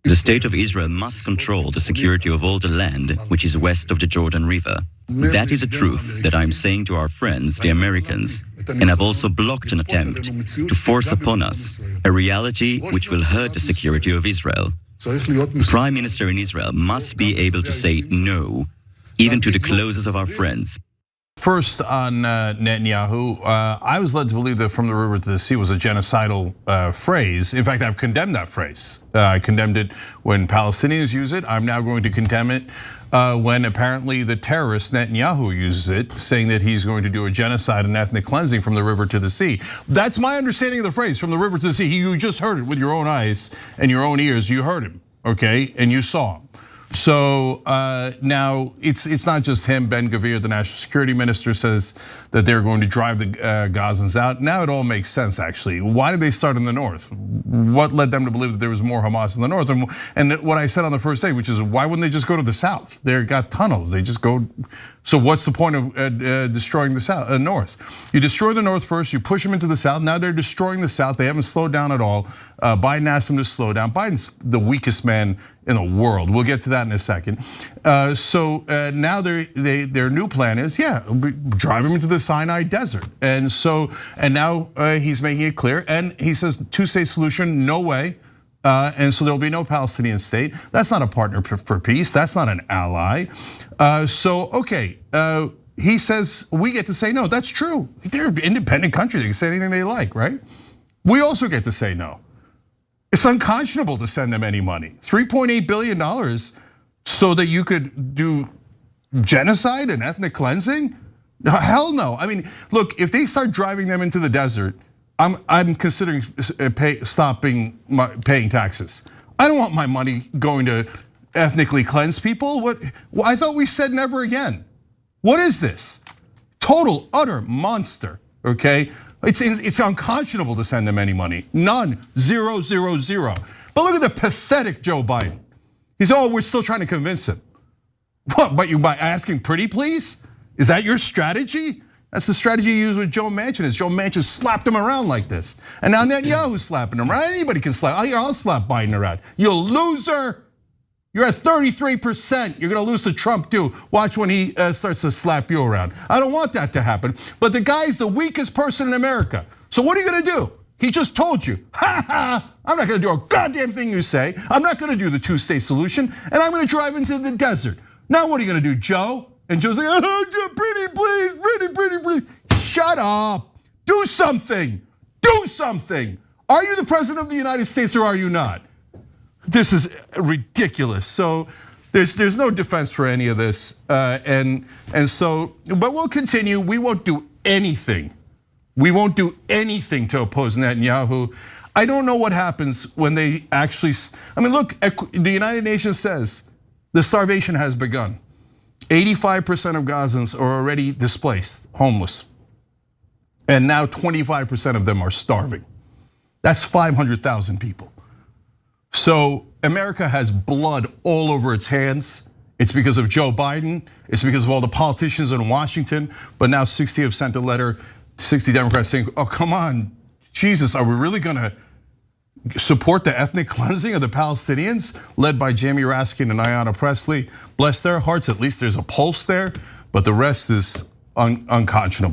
The state of Israel must control the security of all the land which is west of the Jordan River. That is a truth that I'm saying to our friends, the Americans, and I've also blocked an attempt to force upon us a reality which will hurt the security of Israel. The Prime Minister in Israel must be able to say no, even to the closest of our friends. First on Netanyahu, I was led to believe that from the river to the sea was a genocidal phrase. In fact, I've condemned that phrase. I condemned it when Palestinians use it. I'm now going to condemn it when apparently the terrorist Netanyahu uses it, saying that he's going to do a genocide and ethnic cleansing from the river to the sea. That's my understanding of the phrase, from the river to the sea. You just heard it with your own eyes and your own ears. You heard him, okay, and you saw him. So now it's not just him. Ben Gvir, the national security minister, says that they're going to drive the Gazans out. Now it all makes sense, actually. Why did they start in the north? What led them to believe that there was more Hamas in the north? And what I said on the first day, which is why wouldn't they just go to the south? They've got tunnels. They just go. So what's the point of destroying the north? You destroy the north first, you push them into the south. Now they're destroying the south. They haven't slowed down at all. Biden asked them to slow down. Biden's the weakest man in the world. We'll get to that in a second. So now their new plan is, drive them into the Sinai desert. And now he's making it clear. And he says two-state solution, no way. And so there'll be no Palestinian state. That's not a partner for peace. That's not an ally. He says we get to say no. That's true. They're an independent country. They can say anything they like, right? We also get to say no. It's unconscionable to send them any money. $3.8 billion so that you could do genocide and ethnic cleansing? Hell no. I mean, look, if they start driving them into the desert, I'm considering stopping paying taxes. I don't want my money going to ethnically cleanse people. What? Well, I thought we said never again. What is this? Total, utter monster, okay? It's unconscionable to send them any money. None, 0, 0, 0. But look at the pathetic Joe Biden. He's, we're still trying to convince him. What, but you by asking pretty please? Is that your strategy? That's the strategy you use with Joe Manchin. Is Joe Manchin slapped him around like this. And now Netanyahu's slapping him around. Anybody can slap, I'll slap Biden around. You loser. You're at 33%. You're gonna lose to Trump too. Watch when he starts to slap you around. I don't want that to happen. But the guy's the weakest person in America. So what are you gonna do? He just told you, I'm not gonna do a goddamn thing you say. I'm not gonna do the two-state solution, and I'm gonna drive into the desert. Now what are you gonna do, Joe? And Joe's like, pretty please, pretty please. Shut up, do something, do something. Are you the president of the United States or are you not? This is ridiculous. So there's no defense for any of this. But we'll continue, we won't do anything. We won't do anything to oppose Netanyahu. I don't know what happens when they actually, look, the United Nations says the starvation has begun. 85% of Gazans are already displaced, homeless. And now 25% of them are starving. That's 500,000 people. So America has blood all over its hands. It's because of Joe Biden. It's because of all the politicians in Washington. But now 60 have sent a letter, 60 Democrats saying, come on, Jesus, are we really gonna support the ethnic cleansing of the Palestinians, led by Jamie Raskin and Ayanna Pressley? Bless their hearts, at least there's a pulse there, but the rest is unconscionable.